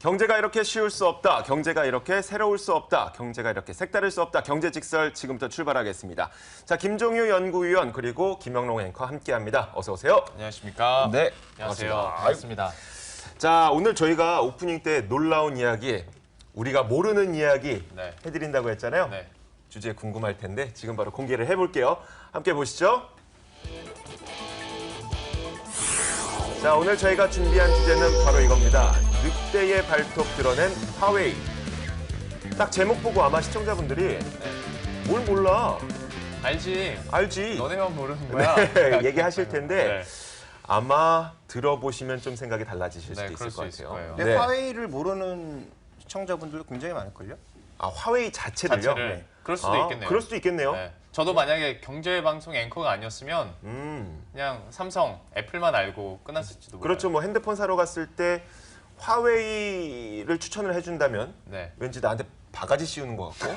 경제가 이렇게 쉬울 수 없다. 경제가 이렇게 새로울 수 없다. 경제가 이렇게 색다를 수 없다. 경제직설 지금부터 출발하겠습니다. 자, 김종유 연구위원 그리고 김영롱 앵커 함께합니다. 어서 오세요. 안녕하십니까? 네, 안녕하세요. 반갑습니다. 반갑습니다. 자, 오늘 저희가 오프닝 때 놀라운 이야기, 우리가 모르는 이야기 네. 해드린다고 했잖아요. 네. 주제 궁금할 텐데 지금 바로 공개를 해볼게요. 함께 보시죠. 자, 오늘 저희가 준비한 주제는 바로 이겁니다. 늑대의 발톱 드러낸 화웨이. 딱 제목 보고 아마 시청자분들이 뭘 몰라? 알지? 알지? 너네만 모르는 거야? 네, 얘기하실 텐데 네. 아마 들어보시면 좀 생각이 달라지실 수도 네, 있을 그럴 것 수 있을 같아요. 거예요. 근데 네. 화웨이를 모르는 시청자분들도 굉장히 많을걸요? 아, 화웨이 자체를요? 자체를. 그럴 수도 있겠네요. 그럴 수도 있겠네요. 네. 저도 만약에 경제방송 앵커가 아니었으면 그냥 삼성, 애플만 알고 끝났을지도 몰라요. 그렇죠. 뭐 핸드폰 사러 갔을 때 화웨이를 추천을 해준다면 네. 왠지 나한테 바가지 씌우는 것 같고.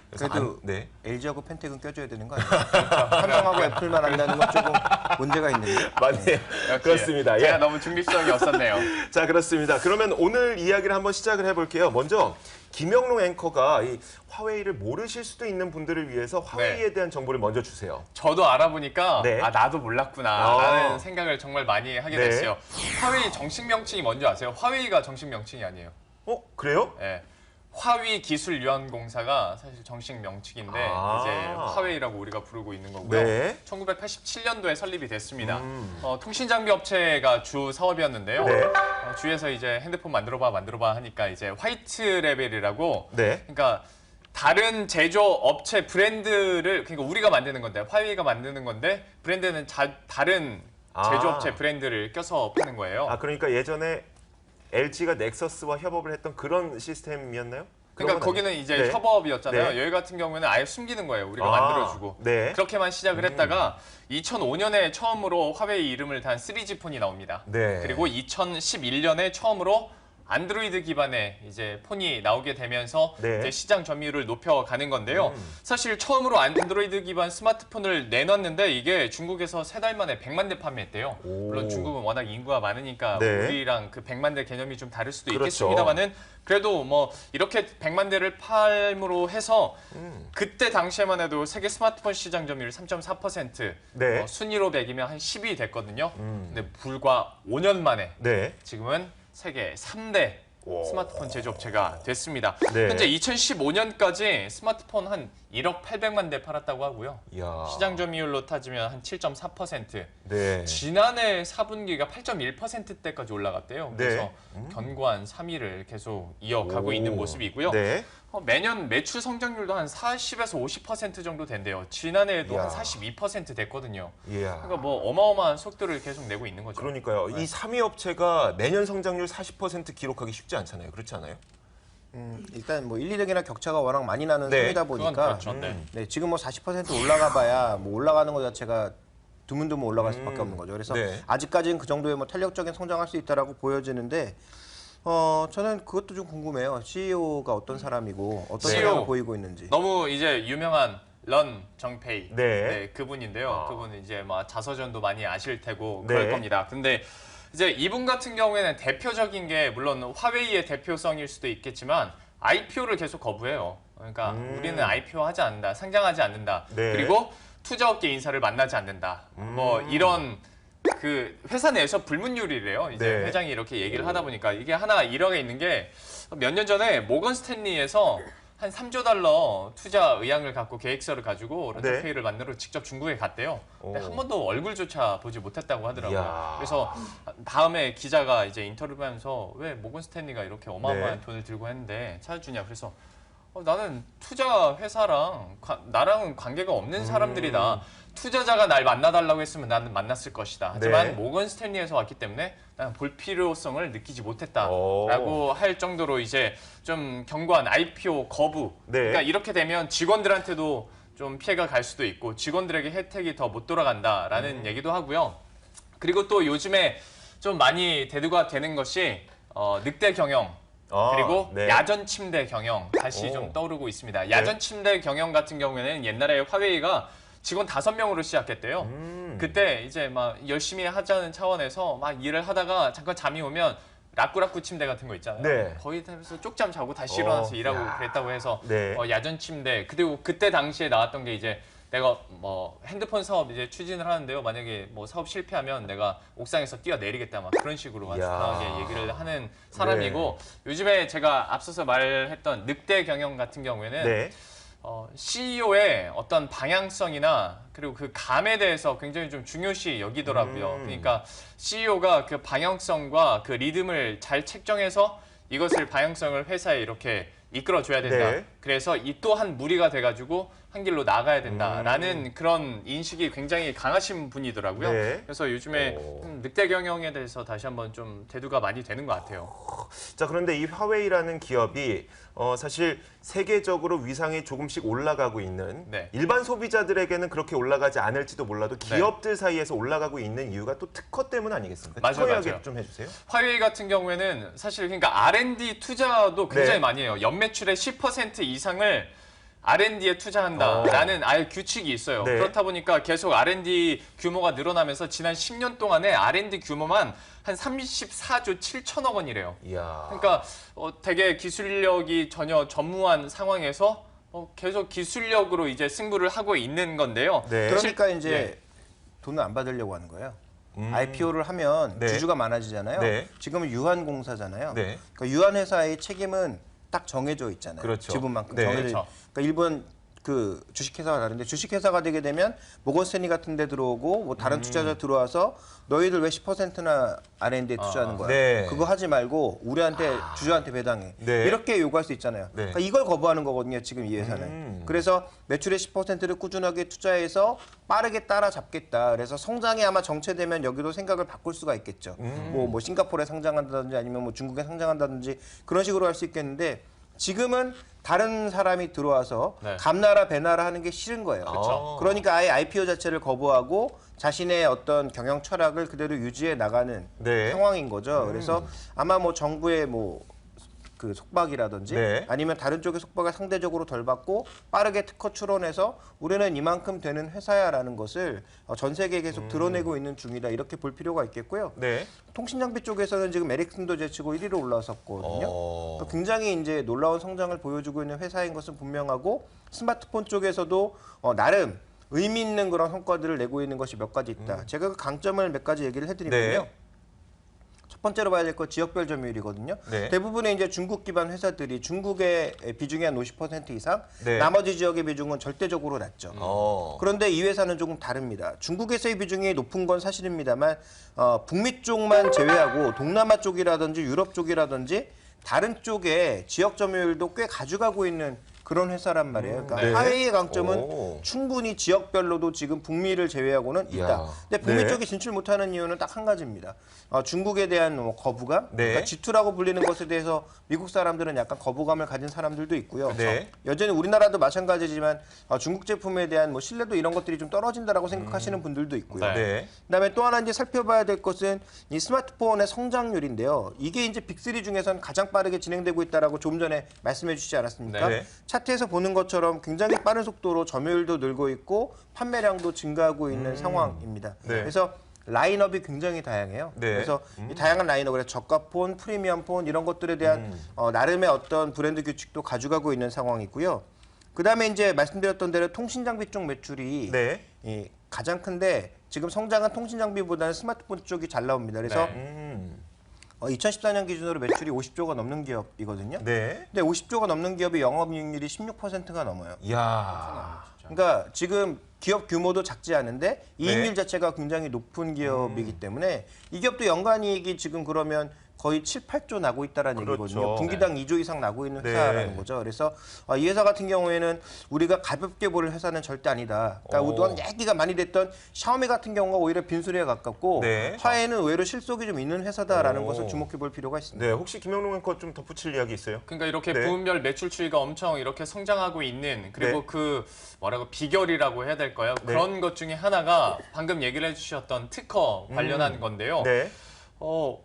그래서 그래도 네. LG하고 펜텍은 껴줘야 되는 거 아니에요? 삼성하고 애플만 한다는 건 조금 문제가 있는데. 맞네요. 역시 그렇습니다. 제가 예. 너무 중립성이 없었네요. 자, 그렇습니다. 그러면 오늘 이야기를 한번 시작을 해볼게요. 먼저 김영롱 앵커가 이 화웨이를 모르실 수도 있는 분들을 위해서 화웨이에 대한 정보를 먼저 주세요. 저도 알아보니까 네. 아 나도 몰랐구나라는 아. 생각을 정말 많이 하게 네. 됐어요. 화웨이 정식 명칭이 뭔지 아세요? 화웨이가 정식 명칭이 아니에요. 그래요? 예. 화위기술유한공사가 사실 정식 명칭인데 아. 이제 화웨이라고 우리가 부르고 있는 거고요. 네. 1987년도에 설립이 됐습니다. 통신장비 업체가 주 사업이었는데요. 네. 주에서 이제 핸드폰 만들어봐 하니까 이제 화이트 레벨이라고 네. 그러니까 다른 제조 업체 브랜드를 그러니까 우리가 만드는 건데 화웨이가 만드는 건데 브랜드는 다른 제조업체 브랜드를 껴서 파는 거예요. 아, 그러니까 예전에 LG가 넥서스와 협업을 했던 그런 시스템이었나요? 그러니까 그런 건 거기는 아니에요? 이제 네. 협업이었잖아요. 네. 여기 같은 경우에는 아예 숨기는 거예요. 우리가 아, 만들어주고. 네. 그렇게만 시작을 했다가 2005년에 처음으로 화웨이 이름을 단 3G 폰이 나옵니다. 네. 그리고 2011년에 처음으로 안드로이드 기반의 이제 폰이 나오게 되면서 네. 이제 시장 점유율을 높여가는 건데요. 사실 처음으로 안드로이드 기반 스마트폰을 내놨는데 이게 중국에서 3달 만에 100만 대 판매했대요. 오. 물론 중국은 워낙 인구가 많으니까 네. 우리랑 그 100만 대 개념이 좀 다를 수도 그렇죠. 있겠습니다만은 그래도 뭐 이렇게 100만 대를 팔므로 해서 그때 당시에만 해도 세계 스마트폰 시장 점유율 3.4%, 네. 순위로 매기면 한 10위 됐거든요. 근데 불과 5년 만에 네. 지금은 세계 3대 오. 스마트폰 제조업체가 됐습니다. 네. 현재 2015년까지 스마트폰 한 1억 800만 대 팔았다고 하고요. 이야. 시장 점유율로 따지면 한 7.4%. 네. 지난해 4분기가 8.1%대까지 올라갔대요. 네. 그래서 견고한 3위를 계속 이어가고 오. 있는 모습이고요. 네. 매년 매출 성장률도 한 40에서 50% 정도 된대요. 지난해에도 이야. 한 42% 됐거든요. 이야. 그러니까 뭐 어마어마한 속도를 계속 내고 있는 거죠. 그러니까요. 이 3위 업체가 내년 성장률 40% 기록하기 쉽지 않잖아요. 그렇지 않아요? 일단 뭐 1, 2등이나 격차가 워낙 많이 나는 네. 상이다 그건 보니까 그렇죠. 네. 네, 지금 뭐 40% 올라가 봐야 뭐 올라가는 것 자체가 드문드문 올라갈 수밖에 없는 거죠. 그래서 네. 아직까지는 그 정도의 뭐 탄력적인 성장할 수 있다라고 보여지는데 저는 그것도 좀 궁금해요. CEO가 어떤 사람이고 어떤 CEO. 생각을 보이고 있는지. 너무 이제 유명한 런 정페이 네. 그분인데요. 그분은 이제 막 자서전도 많이 아실 테고 네. 그럴 겁니다. 근데 이제 이분 같은 경우에는 대표적인 게 물론 화웨이의 대표성일 수도 있겠지만 IPO를 계속 거부해요. 그러니까 우리는 IPO 하지 않는다, 상장하지 않는다. 네. 그리고 투자업계 인사를 만나지 않는다. 뭐 이런 그 회사 내에서 불문율이래요. 이제 네. 회장이 이렇게 얘기를 하다 보니까 이게 하나 일화가 있는 게 몇 년 전에 모건 스탠리에서 한 3조 달러 투자 의향을 갖고 계획서를 가지고 런처페이를 만나러 직접 중국에 갔대요. 근데 오. 한 번도 얼굴조차 보지 못했다고 하더라고요. 이야. 그래서 다음에 기자가 이제 인터뷰하면서 왜 모건 스탠리가 이렇게 어마어마한 네. 돈을 들고 했는데 찾아주냐. 그래서 나는 투자 회사랑 나랑은 관계가 없는 사람들이다. 투자자가 날 만나달라고 했으면 나는 만났을 것이다. 하지만 네. 모건 스탠리에서 왔기 때문에 나는 볼 필요성을 느끼지 오. 못했다라고 할 정도로 이제 좀 견고한 IPO 거부. 네. 그러니까 이렇게 되면 직원들한테도 좀 피해가 갈 수도 있고 직원들에게 혜택이 더 못 돌아간다라는 얘기도 하고요. 그리고 또 요즘에 좀 많이 대두가 되는 것이 늑대 경영. 그리고 네. 야전 침대 경영 다시 오. 좀 떠오르고 있습니다. 야전 침대 경영 같은 경우에는 옛날에 화웨이가 직원 5명으로 시작했대요. 그때 이제 막 열심히 하자는 차원에서 막 일을 하다가 잠깐 잠이 오면 라꾸라꾸 침대 같은 거 있잖아요. 네. 거의 다해서 쪽잠 자고 다시 일어나서 일하고 그랬다고 해서 네. 야전 침대. 그리고 그때 당시에 나왔던 게 이제 내가 뭐 핸드폰 사업 이제 추진을 하는데요. 만약에 뭐 사업 실패하면 내가 옥상에서 뛰어내리겠다 막 그런 식으로 아주 이야. 강하게 얘기를 하는 사람이고 요즘에 제가 앞서서 말했던 늑대 경영 같은 경우에는 네. CEO의 어떤 방향성이나 그리고 그 감에 대해서 굉장히 좀 중요시 여기더라고요. 그러니까 CEO가 그 방향성과 그 리듬을 잘 책정해서 이것을 방향성을 회사에 이렇게 이끌어줘야 된다. 네. 그래서 이 또한 무리가 돼가지고 한 길로 나가야 된다라는 그런 인식이 굉장히 강하신 분이더라고요. 네. 그래서 요즘에 오. 늑대 경영에 대해서 다시 한번 좀 대두가 많이 되는 것 같아요. 자, 그런데 이 화웨이라는 기업이 사실 세계적으로 위상이 조금씩 올라가고 있는 네. 일반 소비자들에게는 그렇게 올라가지 않을지도 몰라도 기업들 사이에서 올라가고 있는 이유가 또 특허 때문 아니겠습니까? 맞아요, 특허 이야기 맞아요. 좀 해주세요. 화웨이 같은 경우에는 사실 그러니까 R&D 투자도 굉장히 네. 많이 해요. 연매출의 10% 이상을 R&D에 투자한다라는 아예 규칙이 있어요. 네. 그렇다 보니까 계속 R&D 규모가 늘어나면서 지난 10년 동안에 R&D 규모만 한 34조 7천억 원이래요. 이야. 그러니까 되게 기술력이 전혀 전무한 상황에서 계속 기술력으로 이제 승부를 하고 있는 건데요. 네. 그러니까 이제 예. 돈을 안 받으려고 하는 거예요. IPO를 하면 네. 주주가 많아지잖아요. 네. 지금은 유한공사잖아요. 네. 그러니까 유한회사의 책임은 딱 정해져 있잖아요. 그렇죠. 지분만큼 네. 정해져. 그렇죠. 그러니까 일본 그 주식회사가 다른데 주식회사가 되게 되면 모건스탠리 같은 데 들어오고 뭐 다른 투자자 들어와서 너희들 왜 10%나 R&D에 투자하는 거야? 네. 그거 하지 말고 우리한테 주주한테 배당해. 네. 이렇게 요구할 수 있잖아요. 네. 그러니까 이걸 거부하는 거거든요. 지금 이 회사는. 그래서 매출의 10%를 꾸준하게 투자해서 빠르게 따라잡겠다. 그래서 성장이 아마 정체되면 여기도 생각을 바꿀 수가 있겠죠. 뭐 싱가포르에 상장한다든지 아니면 뭐 중국에 상장한다든지 그런 식으로 할 수 있겠는데 지금은 다른 사람이 들어와서 네. 감나라 배나라 하는 게 싫은 거예요. 그렇죠. 그러니까 아예 IPO 자체를 거부하고 자신의 어떤 경영 철학을 그대로 유지해 나가는 네. 상황인 거죠. 그래서 아마 뭐 정부의 뭐 그 속박이라든지 네. 아니면 다른 쪽의 속박을 상대적으로 덜 받고 빠르게 특허 출원해서 우리는 이만큼 되는 회사야라는 것을 전 세계에 계속 드러내고 있는 중이다. 이렇게 볼 필요가 있겠고요. 네. 통신장비 쪽에서는 지금 에릭슨도 제치고 1위로 올라섰거든요. 그러니까 굉장히 이제 놀라운 성장을 보여주고 있는 회사인 것은 분명하고 스마트폰 쪽에서도 나름 의미 있는 그런 성과들을 내고 있는 것이 몇 가지 있다. 제가 그 강점을 몇 가지 얘기를 해드리면요. 네. 첫 번째로 봐야 될 거 지역별 점유율이거든요. 네. 대부분의 이제 중국 기반 회사들이 중국의 비중이 한 50% 이상, 네. 나머지 지역의 비중은 절대적으로 낮죠. 그런데 이 회사는 조금 다릅니다. 중국에서의 비중이 높은 건 사실입니다만 북미 쪽만 제외하고 동남아 쪽이라든지 유럽 쪽이라든지 다른 쪽에 지역 점유율도 꽤 가져가고 있는 그런 회사란 말이에요. 그러니까 네. 화웨이의 강점은 오. 충분히 지역별로도 지금 북미를 제외하고는 이야. 있다. 근데 북미 네. 쪽에 진출 못하는 이유는 딱 한 가지입니다. 중국에 대한 뭐 거부감, 네. 그러니까 G2라고 불리는 것에 대해서 미국 사람들은 약간 거부감을 가진 사람들도 있고요. 네. 여전히 우리나라도 마찬가지지만 중국 제품에 대한 뭐 신뢰도 이런 것들이 좀 떨어진다라고 생각하시는 분들도 있고요. 네. 네. 그다음에 또 하나 이제 살펴봐야 될 것은 이 스마트폰의 성장률인데요. 이게 이제 빅3 중에서는 가장 빠르게 진행되고 있다라고 조금 전에 말씀해 주시지 않았습니까? 네. 차트에서 보는 것처럼 굉장히 빠른 속도로 점유율도 늘고 있고 판매량도 증가하고 있는 상황입니다. 네. 그래서 라인업이 굉장히 다양해요. 네. 그래서 이 다양한 라인업, 그래서 저가 폰, 프리미엄 폰 이런 것들에 대한 나름의 어떤 브랜드 규칙도 가져가고 있는 상황이고요. 그다음에 이제 말씀드렸던 대로 통신 장비 쪽 매출이 네. 가장 큰데 지금 성장은 통신 장비보다는 스마트폰 쪽이 잘 나옵니다. 그래서 네. 2014년 기준으로 매출이 50조가 넘는 기업이거든요. 네. 근데 50조가 넘는 기업이 영업이익률이 16%가 넘어요. 이야. 그러니까 지금 기업 규모도 작지 않은데 이익률 네. 자체가 굉장히 높은 기업이기 때문에 이 기업도 연간 이익이 지금 그러면 거의 7, 8조 나고 있다라는 그렇죠. 얘기거든요. 분기당 2조 이상 나고 있는 네. 회사라는 거죠. 그래서 이 회사 같은 경우에는 우리가 가볍게 볼 회사는 절대 아니다. 그러니까 우리가 얘기가 많이 됐던 샤오미 같은 경우가 오히려 빈수레에 가깝고 네. 화웨이는 의외로 실속이 좀 있는 회사다라는 오. 것을 주목해 볼 필요가 있습니다. 네. 혹시 김영롱 앵커 좀 덧붙일 이야기 있어요? 그러니까 이렇게 네. 부문별 매출 추이가 엄청 이렇게 성장하고 있는 그리고 네. 그 뭐라고 비결이라고 해야 될까요? 그런 것 중에 하나가 방금 얘기를 해주셨던 특허 관련한 건데요. 네.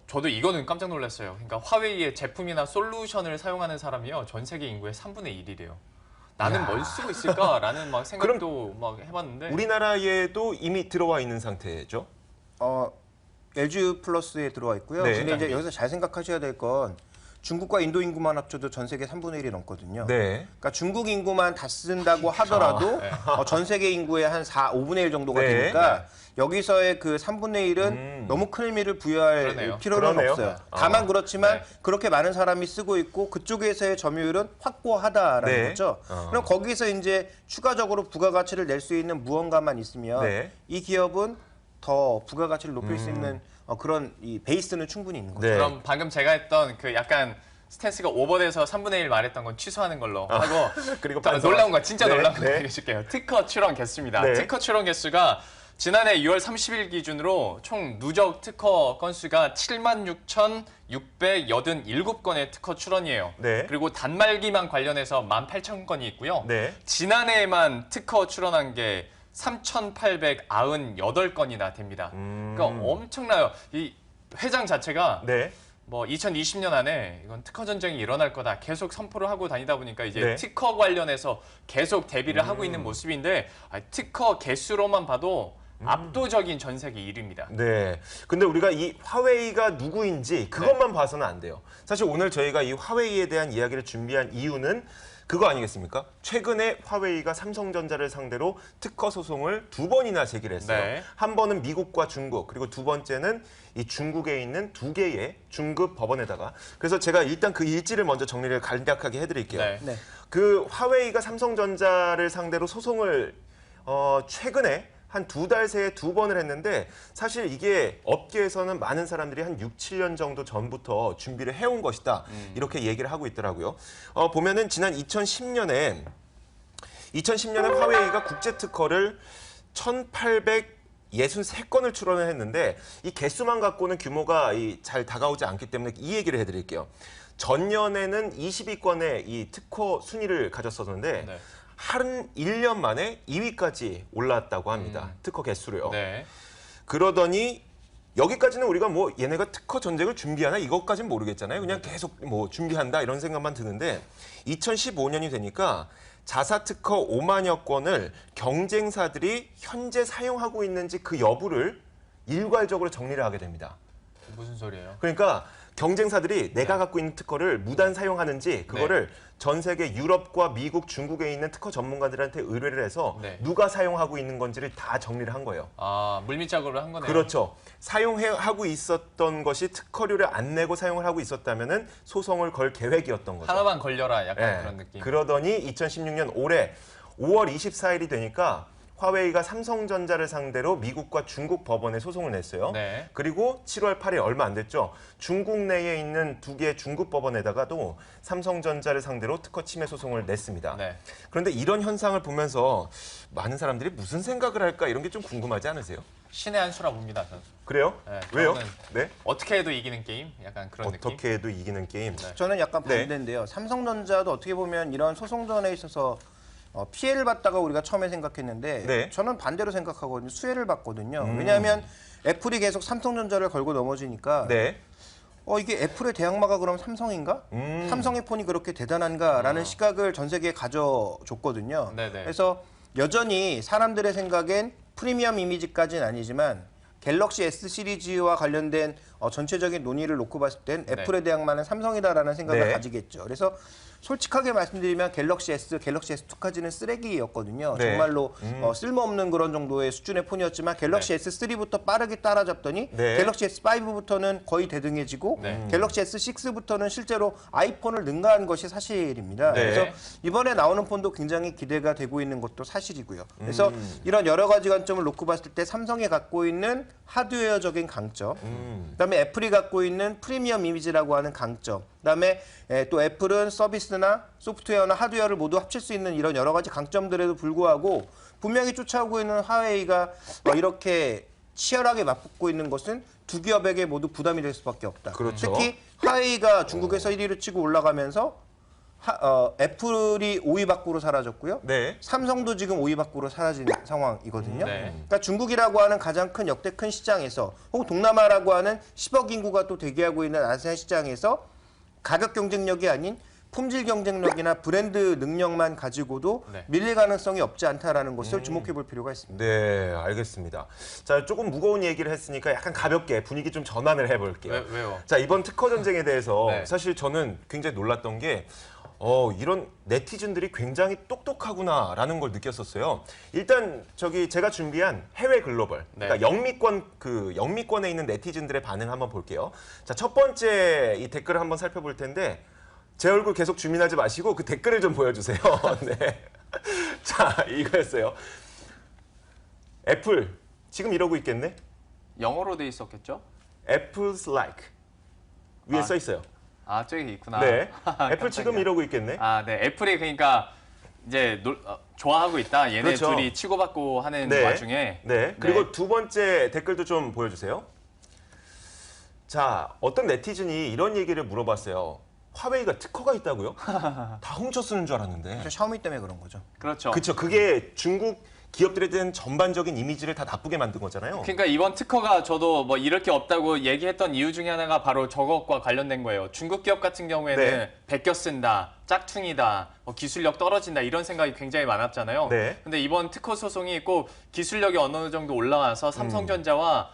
저도 이거는 깜짝 놀랐어요. 그러니까 화웨이의 제품이나 솔루션을 사용하는 사람이요 전 세계 인구의 3분의 1이래요. 나는 뭘 쓰고 있을까라는 막 생각도 막 해봤는데 우리나라에도 이미 들어와 있는 상태죠? LG 플러스에 들어와 있고요. 네. 근데 이제 여기서 잘 생각하셔야 될 건 중국과 인도 인구만 합쳐도 전 세계 3분의 1이 넘거든요. 네. 그러니까 중국 인구만 다 쓴다고 하더라도 전 세계 인구의 한 5분의 1 정도가 네. 되니까 여기서의 그 3분의 1은 너무 큰 의미를 부여할 그러네요. 필요는 그러네요. 없어요. 다만 그렇지만 네. 그렇게 많은 사람이 쓰고 있고 그쪽에서의 점유율은 확고하다라는 네. 거죠. 그럼 거기서 이제 추가적으로 부가가치를 낼 수 있는 무언가만 있으면 네. 이 기업은 더 부가가치를 높일 수 있는 그런 이 베이스는 충분히 있는 거죠. 네. 그럼 방금 제가 했던 그 약간 스탠스가 오버돼서 3분의 1 말했던 건 취소하는 걸로 하고 그리고 자, 놀라운 거 진짜 네, 놀라운 거 네. 얘기해줄게요. 특허 출원 개수입니다. 네. 특허 출원 개수가 지난해 6월 30일 기준으로 총 누적 특허 건수가 76,687건의 특허 출원이에요. 네. 그리고 단말기만 관련해서 18,000건이 있고요. 네. 지난해에만 특허 출원한 게 3,898건이나 됩니다. 그러니까 엄청나요. 이 회장 자체가 네. 뭐 2020년 안에 이건 특허 전쟁이 일어날 거다 계속 선포를 하고 다니다 보니까 이제 네. 특허 관련해서 계속 대비를 하고 있는 모습인데 특허 개수로만 봐도 압도적인 전 세계 1위입니다. 네. 근데 우리가 이 화웨이가 누구인지 그것만 봐서는 안 돼요. 사실 오늘 저희가 이 화웨이에 대한 이야기를 준비한 이유는 그거 아니겠습니까? 최근에 화웨이가 삼성전자를 상대로 특허 소송을 2번이나 제기를 했어요. 네. 한 번은 미국과 중국, 그리고 두 번째는 이 중국에 있는 2개의 중급 법원에다가. 그래서 제가 일단 그 일지를 먼저 정리를 간략하게 해드릴게요. 네. 네. 그 화웨이가 삼성전자를 상대로 소송을 최근에 한 2달 새에 2번을 했는데 사실 이게 업계에서는 많은 사람들이 한 6, 7년 정도 전부터 준비를 해온 것이다. 이렇게 얘기를 하고 있더라고요. 보면은 지난 2010년에 화웨이가 국제 특허를 1,863건을 출원을 했는데 이 개수만 갖고는 규모가 잘 다가오지 않기 때문에 이 얘기를 해드릴게요. 전년에는 22건의 이 특허 순위를 가졌었는데 네. 한 1년 만에 2위까지 올랐다고 합니다. 특허 개수로요. 네. 그러더니 여기까지는 우리가 뭐 얘네가 특허 전쟁을 준비하나 이것까지는 모르겠잖아요. 그냥 계속 뭐 준비한다 이런 생각만 드는데 2015년이 되니까 자사 특허 5만여 건을 경쟁사들이 현재 사용하고 있는지 그 여부를 일괄적으로 정리를 하게 됩니다. 무슨 소리예요? 그러니까 경쟁사들이 내가 갖고 있는 특허를 무단 사용하는지 그거를 전 세계 유럽과 미국, 중국에 있는 특허 전문가들한테 의뢰를 해서 네. 누가 사용하고 있는 건지를 다 정리를 한 거예요. 아, 물밑작업을 한 거네요. 그렇죠. 사용하고 있었던 것이 특허료를 안 내고 사용을 하고 있었다면은 소송을 걸 계획이었던 거죠. 하나만 걸려라 약간 예. 그런 느낌. 그러더니 2016년 올해 5월 24일이 되니까 화웨이가 삼성전자를 상대로 미국과 중국 법원에 소송을 냈어요. 네. 그리고 7월 8일 얼마 안 됐죠. 중국 내에 있는 2개의 중국 법원에다가도 삼성전자를 상대로 특허 침해 소송을 냈습니다. 네. 그런데 이런 현상을 보면서 많은 사람들이 무슨 생각을 할까 이런 게 좀 궁금하지 않으세요? 신의 한 수라 봅니다. 저는. 그래요? 네, 왜요? 저는 네? 어떻게 해도 이기는 게임? 약간 그런 느낌. 어떻게 해도 이기는 게임. 저는 약간 네. 반대인데요. 삼성전자도 어떻게 보면 이런 소송전에 있어서 피해를 봤다가 우리가 처음에 생각했는데 네. 저는 반대로 생각하거든요. 수혜를 봤거든요. 왜냐하면 애플이 계속 삼성전자를 걸고 넘어지니까 네. 이게 애플의 대항마가 그럼 삼성인가? 삼성의 폰이 그렇게 대단한가라는 시각을 전 세계에 가져줬거든요. 네네. 그래서 여전히 사람들의 생각엔 프리미엄 이미지까지는 아니지만 갤럭시 S 시리즈와 관련된 전체적인 논의를 놓고 봤을 땐 애플의 대항마는 삼성이다라는 생각을 네. 가지겠죠. 그래서 솔직하게 말씀드리면 갤럭시 S, 갤럭시 S2까지는 쓰레기였거든요. 네. 정말로 쓸모없는 그런 정도의 수준의 폰이었지만 갤럭시 S3부터 빠르게 따라잡더니 네. 갤럭시 S5부터는 거의 대등해지고 네. 갤럭시 S6부터는 실제로 아이폰을 능가한 것이 사실입니다. 네. 그래서 이번에 나오는 폰도 굉장히 기대가 되고 있는 것도 사실이고요. 그래서 이런 여러 가지 관점을 놓고 봤을 때 삼성이 갖고 있는 하드웨어적인 강점, 그다음에 애플이 갖고 있는 프리미엄 이미지라고 하는 강점, 그다음에 또 애플은 서비스나 소프트웨어나 하드웨어를 모두 합칠 수 있는 이런 여러 가지 강점들에도 불구하고 분명히 쫓아오고 있는 화웨이가 이렇게 치열하게 맞붙고 있는 것은 두 기업에게 모두 부담이 될 수밖에 없다. 그렇죠. 특히 화웨이가 중국에서 1위를 치고 올라가면서 애플이 5위 밖으로 사라졌고요. 네. 삼성도 지금 5위 밖으로 사라진 상황이거든요. 네. 그러니까 중국이라고 하는 가장 큰 역대 큰 시장에서 혹은 동남아라고 하는 10억 인구가 또 대기하고 있는 아시안 시장에서 가격 경쟁력이 아닌 품질 경쟁력이나 브랜드 능력만 가지고도 네. 밀릴 가능성이 없지 않다라는 것을 주목해 볼 필요가 있습니다. 네, 알겠습니다. 자, 조금 무거운 얘기를 했으니까 약간 가볍게 분위기 좀 전환을 해볼게요. 왜요? 자, 이번 특허 전쟁에 대해서 네. 사실 저는 굉장히 놀랐던 게 이런 네티즌들이 굉장히 똑똑하구나라는 걸 느꼈었어요. 일단 제가 준비한 해외 글로벌, 네. 그러니까 영미권에 있는 네티즌들의 반응 한번 볼게요. 자, 첫 번째 이 댓글을 한번 살펴볼 텐데 제 얼굴 계속 주민하지 마시고 그 댓글을 좀 보여주세요. 네. 자, 이거였어요. 애플 지금 이러고 있겠네? 영어로 돼 있었겠죠? Apple's like 위에 아. 써 있어요. 아, 저기 있구나. 네. 애플 지금 깜짝이야. 이러고 있겠네. 아, 네. 애플이 그러니까 이제 좋아하고 있다. 얘네 그렇죠. 둘이 치고받고 하는 네. 와중에. 네. 그리고 네. 두 번째 댓글도 좀 보여주세요. 자, 어떤 네티즌이 이런 얘기를 물어봤어요. 화웨이가 특허가 있다고요? 다 훔쳐 쓰는 줄 알았는데. 샤오미 때문에 그런 거죠. 그렇죠. 그렇죠. 그게 중국 기업들에 대한 전반적인 이미지를 다 나쁘게 만든 거잖아요. 그러니까 이번 특허가 저도 뭐 이럴 게 없다고 얘기했던 이유 중에 하나가 바로 저것과 관련된 거예요. 중국 기업 같은 경우에는 네. 베껴 쓴다, 짝퉁이다, 뭐 기술력 떨어진다 이런 생각이 굉장히 많았잖아요. 네. 근데 이번 특허 소송이 꼭 기술력이 어느 정도 올라와서 삼성전자와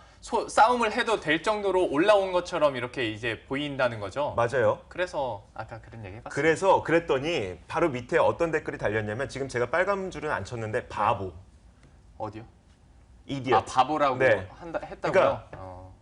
싸움을 해도 될 정도로 올라온 것처럼 이렇게 이제 보인다는 거죠. 맞아요. 그래서 아까 그런 얘기 해봤어요. 그래서 그랬더니 바로 밑에 어떤 댓글이 달렸냐면 지금 제가 빨간 줄은 안 쳤는데 바보, 어디요? 이디엇. 아, 바보라고 네. 했다고요? 그러니까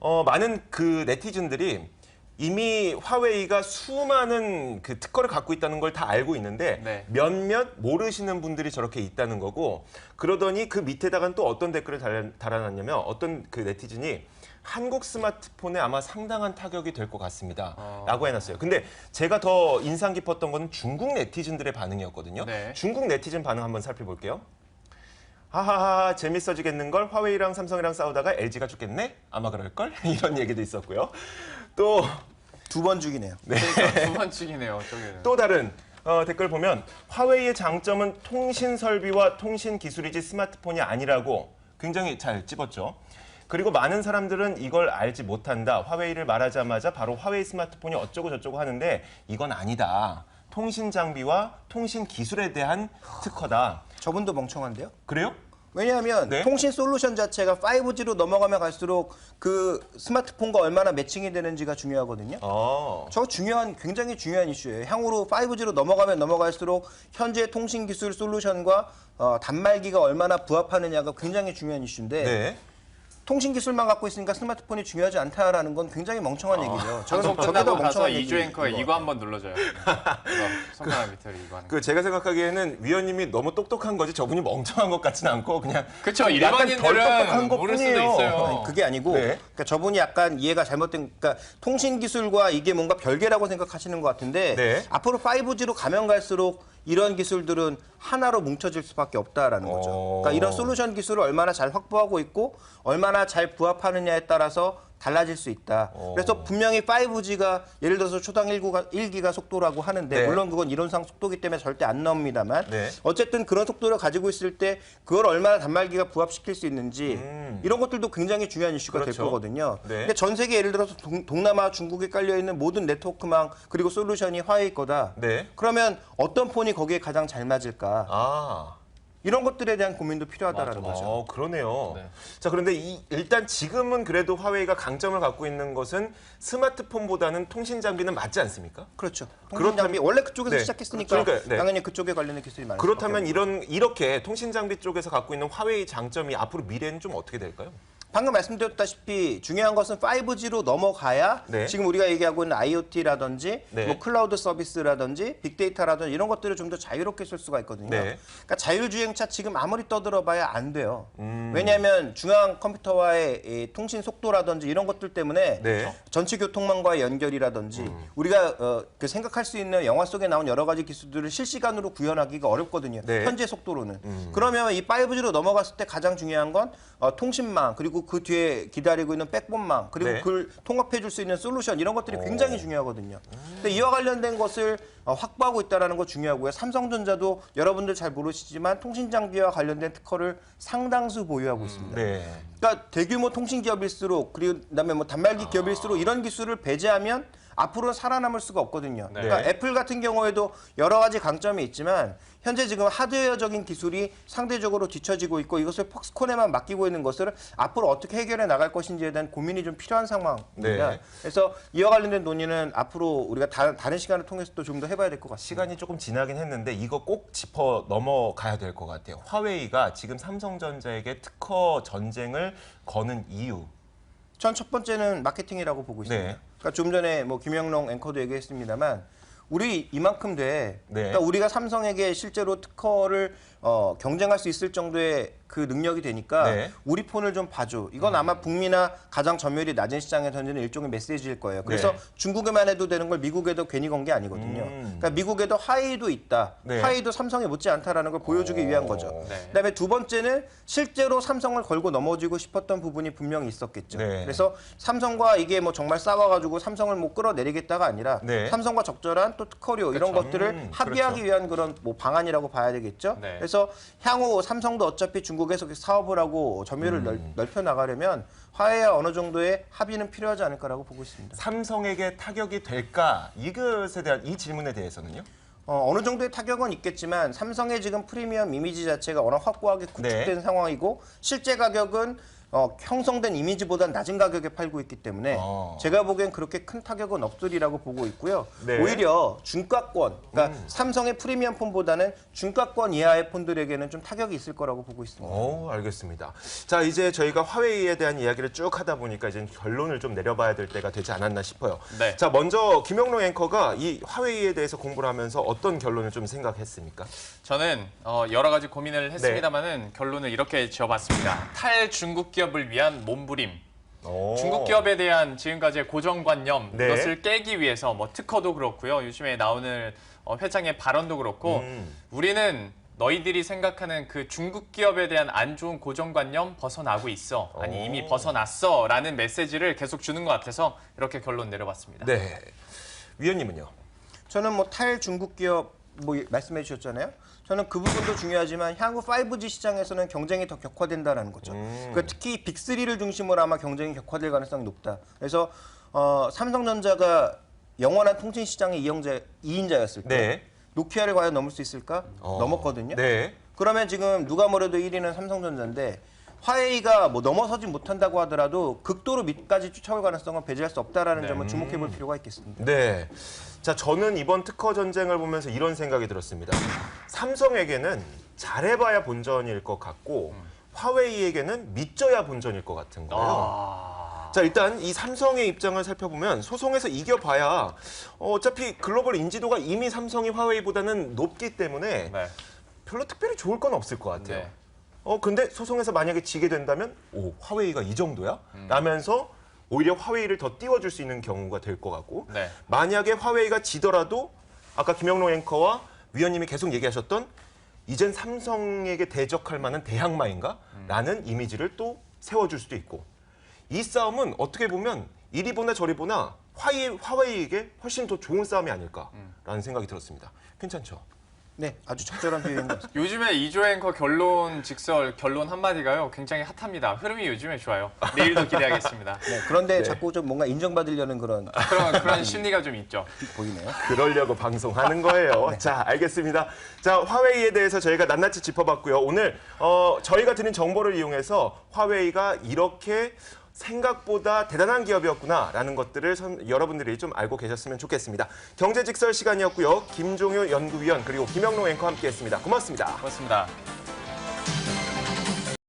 어. 많은 그 네티즌들이 이미 화웨이가 수많은 그 특허를 갖고 있다는 걸 다 알고 있는데 네. 몇몇 모르시는 분들이 저렇게 있다는 거고 그러더니 그 밑에다가 또 어떤 댓글을 달아놨냐면 어떤 그 네티즌이 한국 스마트폰에 아마 상당한 타격이 될 것 같습니다. 라고 해놨어요. 근데 제가 더 인상 깊었던 건 중국 네티즌들의 반응이었거든요. 네. 중국 네티즌 반응 한번 살펴볼게요. 하하하 재밌어지겠는걸 화웨이랑 삼성이랑 싸우다가 LG가 죽겠네? 아마 그럴걸? 이런 얘기도 있었고요. 또 2번 죽이네요. 그러니까 두 번씩이네요. 저기는. 또 다른 댓글 보면 화웨이의 장점은 통신 설비와 통신 기술이지 스마트폰이 아니라고 굉장히 잘 찝었죠. 그리고 많은 사람들은 이걸 알지 못한다. 화웨이를 말하자마자 바로 화웨이 스마트폰이 어쩌고 저쩌고 하는데 이건 아니다. 통신 장비와 통신 기술에 대한 특허다. 저분도 멍청한데요. 그래요? 왜냐하면 네. 통신 솔루션 자체가 5G로 넘어가면 갈수록 그 스마트폰과 얼마나 매칭이 되는지가 중요하거든요. 저 굉장히 중요한 이슈예요. 향후로 5G로 넘어가면 넘어갈수록 현재 통신 기술 솔루션과 단말기가 얼마나 부합하느냐가 굉장히 중요한 이슈인데 네. 통신 기술만 갖고 있으니까 스마트폰이 중요하지 않다라는 건 굉장히 멍청한 얘기죠. 방송 저게 더 끝나고 가서 멍청한 이주 얘기인 앵커에 것 이거 한번 눌러줘요. 이거 손가락 밑으로 이거 하는 거. 그 제가 생각하기에는 위원님이 너무 똑똑한 거지 저분이 멍청한 것 같지는 않고 그냥 그쵸, 좀 약간 덜 똑똑한 일반인들은 것 모를 수도 뿐이에요. 있어요. 아니, 그게 아니고 네. 그러니까 저분이 약간 이해가 잘못된 그러니까 통신 기술과 이게 뭔가 별개라고 생각하시는 것 같은데 네. 앞으로 5G로 가면 갈수록 이런 기술들은 하나로 뭉쳐질 수밖에 없다라는 거죠. 그러니까 이런 솔루션 기술을 얼마나 잘 확보하고 있고 얼마나 잘 부합하느냐에 따라서 달라질 수 있다. 그래서 분명히 5G가 예를 들어서 초당 1기가 속도라고 하는데 네. 물론 그건 이론상 속도기 때문에 절대 안 나옵니다만 네. 어쨌든 그런 속도를 가지고 있을 때 그걸 얼마나 단말기가 부합시킬 수 있는지 이런 것들도 굉장히 중요한 이슈가 그렇죠. 될 거거든요. 네. 근데 전 세계 예를 들어서 동남아, 중국에 깔려 있는 모든 네트워크망 그리고 솔루션이 화웨이 거다. 네. 그러면 어떤 폰이 거기에 가장 잘 맞을까? 아. 이런 것들에 대한 고민도 필요하다라는 거죠. 그러네요. 네. 자, 그런데 일단 지금은 그래도 화웨이가 강점을 갖고 있는 것은 스마트폰보다는 통신 장비는 맞지 않습니까? 그렇죠. 그렇다면- 통신 장비 원래 그쪽에서 네. 시작했으니까 그러니까요. 네. 당연히 그쪽에 관련된 기술이 많을 그렇다면 수밖에 없는 이렇게 통신 장비 쪽에서 갖고 있는 화웨이 장점이 앞으로 미래는 좀 어떻게 될까요? 방금 말씀드렸다시피 중요한 것은 5G로 넘어가야 네. 지금 우리가 얘기하고 있는 IoT라든지 네. 뭐 클라우드 서비스라든지 빅데이터라든지 이런 것들을 좀 더 자유롭게 쓸 수가 있거든요. 네. 그러니까 자율주행차 지금 아무리 떠들어봐야 안 돼요. 왜냐하면 중앙 컴퓨터와의 이 통신 속도라든지 이런 것들 때문에 네. 전체 교통망과의 연결이라든지 우리가 그 생각할 수 있는 영화 속에 나온 여러 가지 기술들을 실시간으로 구현하기가 어렵거든요. 네. 현재 속도로는. 그러면 이 5G로 넘어갔을 때 가장 중요한 건 통신망 그리고 그 뒤에 기다리고 있는 백본망 그리고 네. 그걸 통합해 줄 수 있는 솔루션 이런 것들이 굉장히 중요하거든요. 근데 이와 관련된 것을 확보하고 있다는 거 중요하고요. 삼성전자도 여러분들 잘 모르시지만 통신 장비와 관련된 특허를 상당수 보유하고 있습니다. 네. 그러니까 대규모 통신 기업일수록 그리고 그다음에 뭐 단말기 기업일수록 이런 기술을 배제하면 앞으로는 살아남을 수가 없거든요. 네. 그러니까 애플 같은 경우에도 여러 가지 강점이 있지만 현재 지금 하드웨어적인 기술이 상대적으로 뒤처지고 있고 이것을 폭스콘에만 맡기고 있는 것을 앞으로 어떻게 해결해 나갈 것인지에 대한 고민이 좀 필요한 상황입니다. 네. 그래서 이와 관련된 논의는 앞으로 우리가 다른 시간을 통해서 또 좀 더 해봐야 될 것 같습니다. 시간이 조금 지나긴 했는데 이거 꼭 짚어 넘어가야 될 것 같아요. 화웨이가 지금 삼성전자에게 특허 전쟁을 거는 이유. 전 첫 번째는 마케팅이라고 보고 있습니다. 네. 그러니까 좀 전에 뭐 김영롱 앵커도 얘기했습니다만 우리 이만큼 돼. 네. 그러니까 우리가 삼성에게 실제로 특허를 경쟁할 수 있을 정도의 그 능력이 되니까 네. 우리 폰을 좀 봐줘. 이건 아마 북미나 가장 점유율이 낮은 시장에 던지는 일종의 메시지일 거예요. 그래서 네. 중국에만 해도 되는 걸 미국에도 괜히 건 게 아니거든요. 그러니까 미국에도 화웨이도 있다. 네. 화웨이도 삼성에 못지 않다라는 걸 보여주기 위한 거죠. 네. 그다음에 두 번째는 실제로 삼성을 걸고 넘어지고 싶었던 부분이 분명히 있었겠죠. 네. 그래서 삼성과 이게 뭐 정말 싸워가지고 삼성을 못 끌어내리겠다가 아니라 네. 삼성과 적절한 또 특허료 이런 것들을 합의하기 위한 그런 뭐 방안이라고 봐야 되겠죠. 네. 그래서 향후 삼성도 어차피 중국에서 사업을 하고 점유율을 넓혀 나가려면 화해와 어느 정도의 합의는 필요하지 않을까라고 보고 있습니다. 삼성에게 타격이 될까? 이것에 대한 이 질문에 대해서는요? 어느 정도의 타격은 있겠지만 삼성의 지금 프리미엄 이미지 자체가 워낙 확고하게 구축된 네. 상황이고 실제 가격은 형성된 이미지보다 낮은 가격에 팔고 있기 때문에 제가 보기엔 그렇게 큰 타격은 없으리라고 보고 있고요. 네. 오히려 중가권, 그러니까 삼성의 프리미엄 폰보다는 중가권 이하의 폰들에게는 좀 타격이 있을 거라고 보고 있습니다. 알겠습니다. 자, 이제 저희가 화웨이에 대한 이야기를 쭉 하다 보니까 이제 결론을 좀 내려봐야 될 때가 되지 않았나 싶어요. 네. 자, 먼저 김영롱 앵커가 이 화웨이에 대해서 공부를 하면서 어떤 결론을 좀 생각했습니까? 저는 여러 가지 고민을 했습니다만은 결론을 이렇게 지어봤습니다. 탈중국 기업을 위한 몸부림. 중국 기업에 대한 지금까지의 고정관념 네. 이것을 깨기 위해서 뭐 특허도 그렇고요. 요즘에 나오는 회장의 발언도 그렇고 우리는 너희들이 생각하는 그 중국 기업에 대한 안 좋은 고정관념 벗어나고 있어. 아니 이미 벗어났어 라는 메시지를 계속 주는 것 같아서 이렇게 결론 내려봤습니다. 네. 위원님은요? 저는 뭐 탈중국 기업 뭐 말씀해 주셨잖아요. 저는 그 부분도 중요하지만 향후 5G 시장에서는 경쟁이 더 격화된다라는 거죠. 그러니까 특히 빅3를 중심으로 아마 경쟁이 격화될 가능성이 높다. 그래서 삼성전자가 영원한 통신 시장의 2인자였을 때 네. 노키아를 과연 넘을 수 있을까? 넘었거든요. 네. 그러면 지금 누가 뭐래도 1위는 삼성전자인데 화웨이가 뭐 넘어서지 못한다고 하더라도 극도로 밑까지 쫓아올 가능성은 배제할 수 없다라는 점을 주목해 볼 필요가 있겠습니다. 네. 자, 저는 이번 특허 전쟁을 보면서 이런 생각이 들었습니다. 삼성에게는 잘해봐야 본전일 것 같고 화웨이에게는 믿져야 본전일 것 같은 거예요. 자, 일단 이 삼성의 입장을 살펴보면 소송에서 이겨봐야 어차피 글로벌 인지도가 이미 삼성이 화웨이보다는 높기 때문에 네. 별로 특별히 좋을 건 없을 것 같아요. 네. 근데 소송에서 만약에 지게 된다면 화웨이가 이 정도야? 라면서 오히려 화웨이를 더 띄워줄 수 있는 경우가 될 것 같고 네. 만약에 화웨이가 지더라도 아까 김영롱 앵커와 위원님이 계속 얘기하셨던 이젠 삼성에게 대적할 만한 대항마인가? 라는 이미지를 또 세워줄 수도 있고 이 싸움은 어떻게 보면 이리 보나 저리 보나 화웨이에게 훨씬 더 좋은 싸움이 아닐까라는 생각이 들었습니다. 괜찮죠? 네, 아주 적절한 표현인 것 같습니다. 요즘에 이조 앵커 결론 직설 결론 한마디가요 굉장히 핫합니다. 흐름이 요즘에 좋아요. 내일도 기대하겠습니다. 네, 그런데 자꾸 좀 뭔가 인정받으려는 그런 그런 심리가 좀 있죠. 보이네요. 그러려고 방송하는 거예요. 자, 알겠습니다. 자, 화웨이에 대해서 저희가 낱낱이 짚어봤고요. 오늘 저희가 드린 정보를 이용해서 화웨이가 이렇게 생각보다 대단한 기업이었구나라는 것들을 여러분들이 좀 알고 계셨으면 좋겠습니다. 경제직설 시간이었고요. 김종효 연구위원 그리고 김영롱 앵커 함께했습니다. 고맙습니다. 고맙습니다.